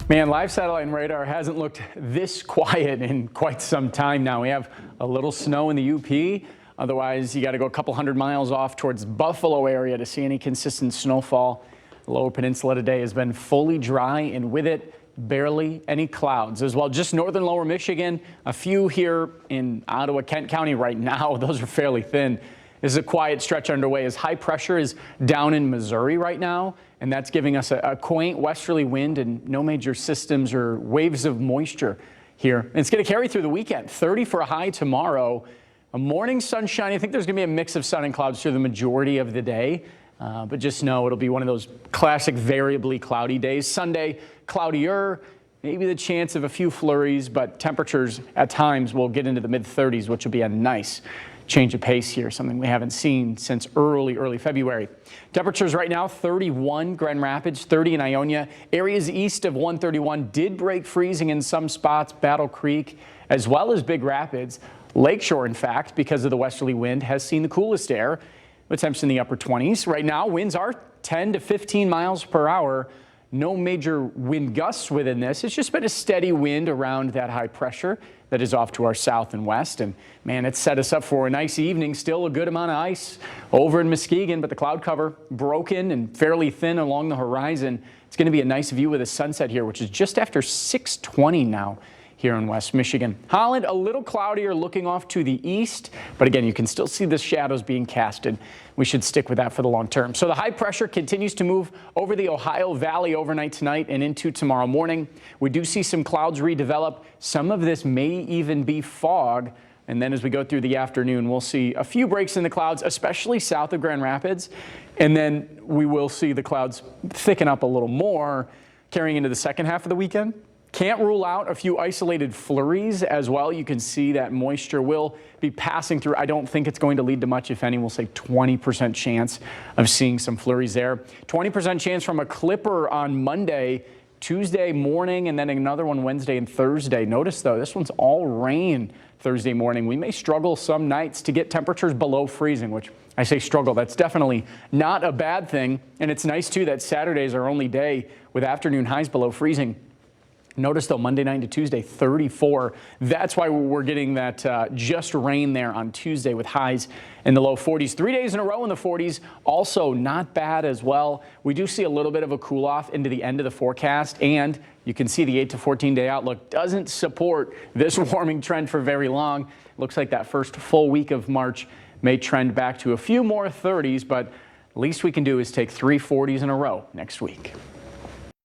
Man, live satellite and radar hasn't looked this quiet in quite some time now. We have a little snow in the UP. Otherwise, you got to go a couple hundred miles off towards Buffalo area to see any consistent snowfall. The lower peninsula today has been fully dry, and with it, barely any clouds as well. Just northern lower Michigan, a few here in Ottawa, Kent County right now. Those are fairly thin. This is a quiet stretch underway as high pressure is down in Missouri right now, and that's giving us a quaint westerly wind and no major systems or waves of moisture here. And it's going to carry through the weekend. 30 for a high tomorrow. A morning sunshine. I think there's going to be a mix of sun and clouds through the majority of the day, but just know it'll be one of those classic variably cloudy days. Sunday, cloudier. Maybe the chance of a few flurries, but temperatures at times will get into the mid-30s, which will be a nice change of pace here, something we haven't seen since early February. Temperatures right now, 31 Grand Rapids, 30 in Ionia. Areas east of 131 did break freezing in some spots, Battle Creek, as well as Big Rapids. Lakeshore, in fact, because of the westerly wind, has seen the coolest air, with temps in the upper 20s. Right now, winds are 10 to 15 miles per hour. No major wind gusts within this. It's just been a steady wind around that high pressure that is off to our south and west. And man, it's set us up for a nice evening. Still a good amount of ice over in Muskegon, but the cloud cover broken and fairly thin along the horizon. It's going to be a nice view with the sunset here, which is just after 6:20 now here in West Michigan. Holland, a little cloudier looking off to the east, but again, you can still see the shadows being casted. We should stick with that for the long term. So the high pressure continues to move over the Ohio Valley overnight tonight and into tomorrow morning. We do see some clouds redevelop. Some of this may even be fog. And then as we go through the afternoon, we'll see a few breaks in the clouds, especially south of Grand Rapids. And then we will see the clouds thicken up a little more carrying into the second half of the weekend. Can't rule out a few isolated flurries as well. You can see that moisture will be passing through. I don't think it's going to lead to much, if any. We'll say 20% chance of seeing some flurries there. 20% chance from a clipper on Monday, Tuesday morning, and then another one Wednesday and Thursday. Notice, though, this one's all rain Thursday morning. We may struggle some nights to get temperatures below freezing, which I say struggle. That's definitely not a bad thing. And it's nice, too, that Saturday is our only day with afternoon highs below freezing. Notice, though, Monday night to Tuesday, 34. That's why we're getting that just rain there on Tuesday with highs in the low 40s. 3 days in a row in the 40s, also not bad as well. We do see a little bit of a cool off into the end of the forecast, and you can see the 8 to 14 day outlook doesn't support this warming trend for very long. Looks like that first full week of March may trend back to a few more 30s, but least we can do is take 3 40s in a row next week.